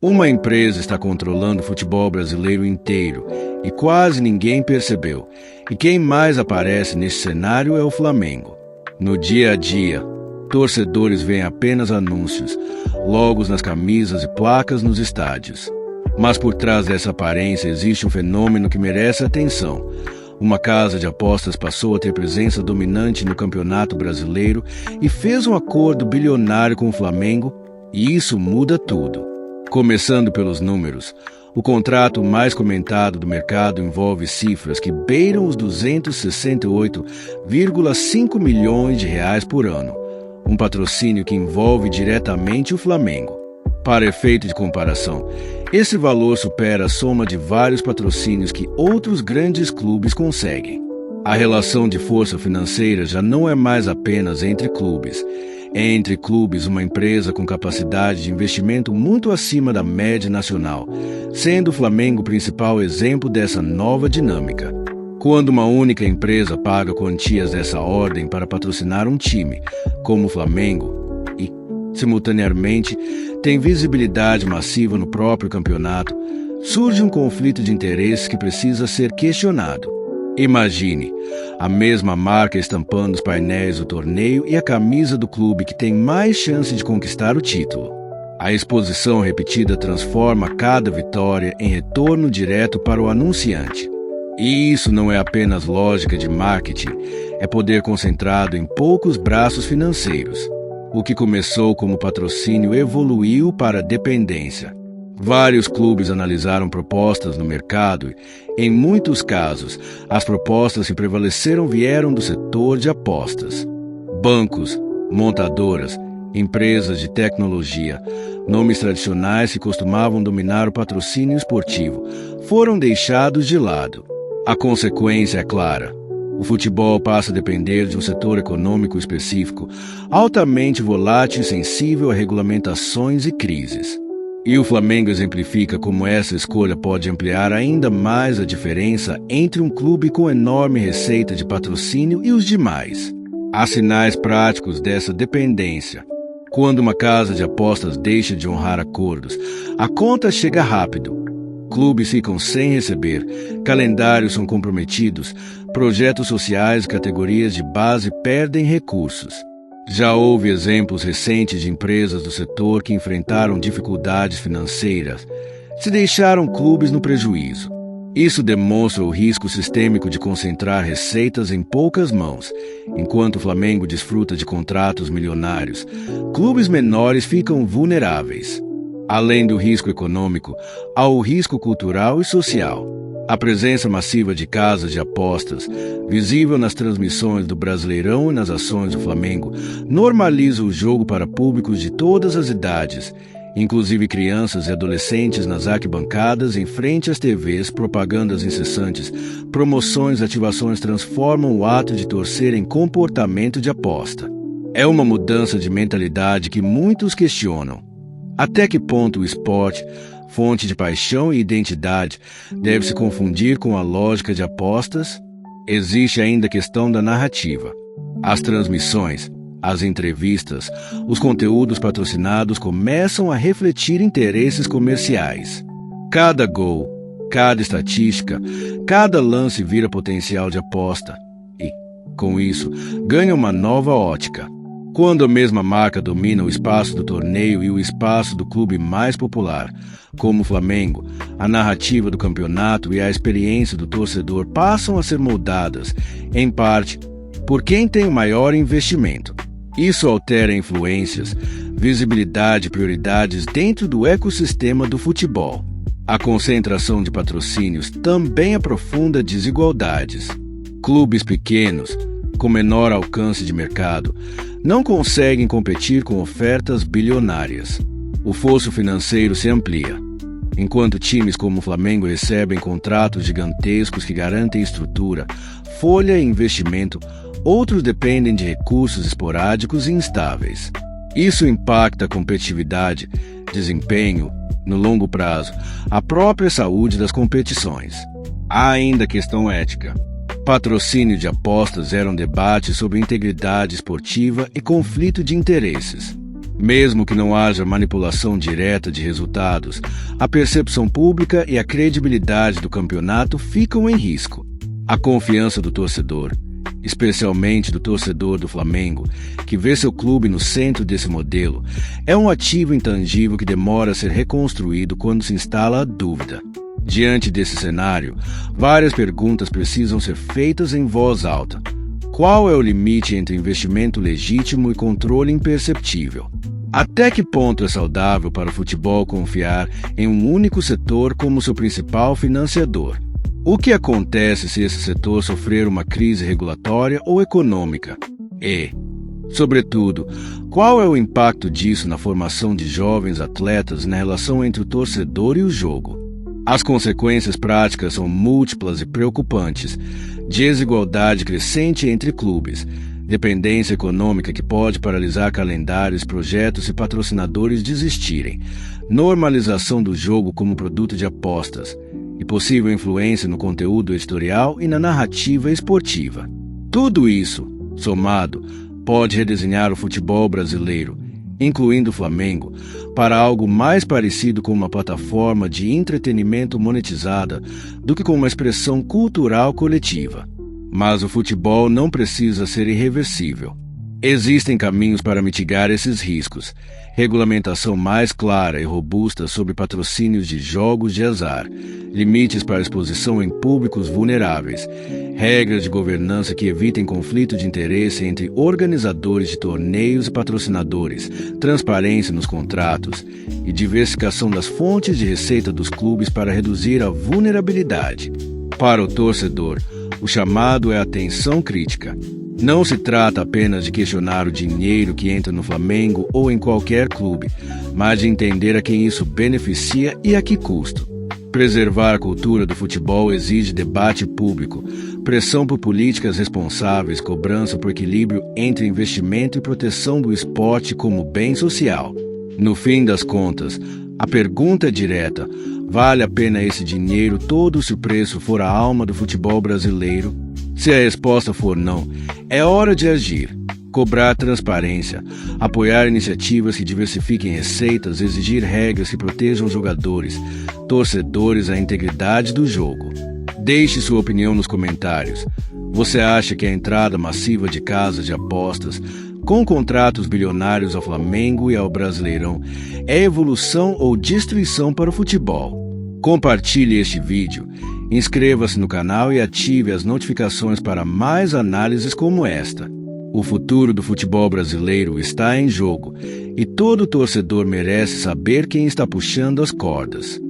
Uma empresa está controlando o futebol brasileiro inteiro e quase ninguém percebeu. E quem mais aparece nesse cenário é o Flamengo. No dia a dia, torcedores veem apenas anúncios, logos nas camisas e placas nos estádios. Mas por trás dessa aparência existe um fenômeno que merece atenção. Uma casa de apostas passou a ter presença dominante no Campeonato Brasileiro e fez um acordo bilionário com o Flamengo, e isso muda tudo. Começando pelos números, o contrato mais comentado do mercado envolve cifras que beiram os 268,5 milhões de reais por ano, um patrocínio que envolve diretamente o Flamengo. Para efeito de comparação, esse valor supera a soma de vários patrocínios que outros grandes clubes conseguem. A relação de força financeira já não é mais apenas entre clubes. É entre clubes uma empresa com capacidade de investimento muito acima da média nacional, sendo o Flamengo o principal exemplo dessa nova dinâmica. Quando uma única empresa paga quantias dessa ordem para patrocinar um time, como o Flamengo, e, simultaneamente, tem visibilidade massiva no próprio campeonato, surge um conflito de interesses que precisa ser questionado. Imagine, a mesma marca estampando os painéis do torneio e a camisa do clube que tem mais chance de conquistar o título. A exposição repetida transforma cada vitória em retorno direto para o anunciante. E isso não é apenas lógica de marketing, é poder concentrado em poucos braços financeiros. O que começou como patrocínio evoluiu para dependência. Vários clubes analisaram propostas no mercado e, em muitos casos, as propostas que prevaleceram vieram do setor de apostas. Bancos, montadoras, empresas de tecnologia, nomes tradicionais que costumavam dominar o patrocínio esportivo, foram deixados de lado. A consequência é clara. O futebol passa a depender de um setor econômico específico, altamente volátil e sensível a regulamentações e crises. E o Flamengo exemplifica como essa escolha pode ampliar ainda mais a diferença entre um clube com enorme receita de patrocínio e os demais. Há sinais práticos dessa dependência. Quando uma casa de apostas deixa de honrar acordos, a conta chega rápido. Clubes ficam sem receber, calendários são comprometidos, projetos sociais e categorias de base perdem recursos. Já houve exemplos recentes de empresas do setor que enfrentaram dificuldades financeiras, se deixaram clubes no prejuízo. Isso demonstra o risco sistêmico de concentrar receitas em poucas mãos. Enquanto o Flamengo desfruta de contratos milionários, clubes menores ficam vulneráveis. Além do risco econômico, há o risco cultural e social. A presença massiva de casas de apostas, visível nas transmissões do Brasileirão e nas ações do Flamengo, normaliza o jogo para públicos de todas as idades, inclusive crianças e adolescentes nas arquibancadas em frente às TVs, propagandas incessantes, promoções e ativações transformam o ato de torcer em comportamento de aposta. É uma mudança de mentalidade que muitos questionam. Até que ponto o esporte, fonte de paixão e identidade, deve se confundir com a lógica de apostas? Existe ainda a questão da narrativa. As transmissões, as entrevistas, os conteúdos patrocinados começam a refletir interesses comerciais. Cada gol, cada estatística, cada lance vira potencial de aposta e, com isso, ganha uma nova ótica. Quando a mesma marca domina o espaço do torneio e o espaço do clube mais popular, como o Flamengo, a narrativa do campeonato e a experiência do torcedor passam a ser moldadas, em parte, por quem tem o maior investimento. Isso altera influências, visibilidade e prioridades dentro do ecossistema do futebol. A concentração de patrocínios também aprofunda desigualdades. Clubes pequenos, com menor alcance de mercado, não conseguem competir com ofertas bilionárias. O fosso financeiro se amplia. Enquanto times como o Flamengo recebem contratos gigantescos que garantem estrutura, folha e investimento, outros dependem de recursos esporádicos e instáveis. Isso impacta a competitividade, desempenho, no longo prazo, a própria saúde das competições. Há ainda a questão ética. Patrocínio de apostas era um debate sobre integridade esportiva e conflito de interesses. Mesmo que não haja manipulação direta de resultados, a percepção pública e a credibilidade do campeonato ficam em risco. A confiança do torcedor, especialmente do torcedor do Flamengo, que vê seu clube no centro desse modelo, é um ativo intangível que demora a ser reconstruído quando se instala a dúvida. Diante desse cenário, várias perguntas precisam ser feitas em voz alta. Qual é o limite entre investimento legítimo e controle imperceptível? Até que ponto é saudável para o futebol confiar em um único setor como seu principal financiador? O que acontece se esse setor sofrer uma crise regulatória ou econômica? E, sobretudo, qual é o impacto disso na formação de jovens atletas na relação entre o torcedor e o jogo? As consequências práticas são múltiplas e preocupantes: desigualdade crescente entre clubes, dependência econômica que pode paralisar calendários, projetos e patrocinadores desistirem, normalização do jogo como produto de apostas e possível influência no conteúdo editorial e na narrativa esportiva. Tudo isso, somado, pode redesenhar o futebol brasileiro, incluindo o Flamengo, para algo mais parecido com uma plataforma de entretenimento monetizada do que com uma expressão cultural coletiva. Mas o futebol não precisa ser irreversível. Existem caminhos para mitigar esses riscos: regulamentação mais clara e robusta sobre patrocínios de jogos de azar, limites para exposição em públicos vulneráveis, regras de governança que evitem conflito de interesse entre organizadores de torneios e patrocinadores, transparência nos contratos e diversificação das fontes de receita dos clubes para reduzir a vulnerabilidade. Para o torcedor, o chamado é atenção crítica. Não se trata apenas de questionar o dinheiro que entra no Flamengo ou em qualquer clube, mas de entender a quem isso beneficia e a que custo. Preservar a cultura do futebol exige debate público, pressão por políticas responsáveis, cobrança por equilíbrio entre investimento e proteção do esporte como bem social. No fim das contas, a pergunta é direta: vale a pena esse dinheiro todo se o preço for a alma do futebol brasileiro? Se a resposta for não, é hora de agir, cobrar transparência, apoiar iniciativas que diversifiquem receitas, exigir regras que protejam os jogadores, torcedores, a integridade do jogo. Deixe sua opinião nos comentários. Você acha que a entrada massiva de casas de apostas, com contratos bilionários ao Flamengo e ao Brasileirão, é evolução ou destruição para o futebol? Compartilhe este vídeo, inscreva-se no canal e ative as notificações para mais análises como esta. O futuro do futebol brasileiro está em jogo e todo torcedor merece saber quem está puxando as cordas.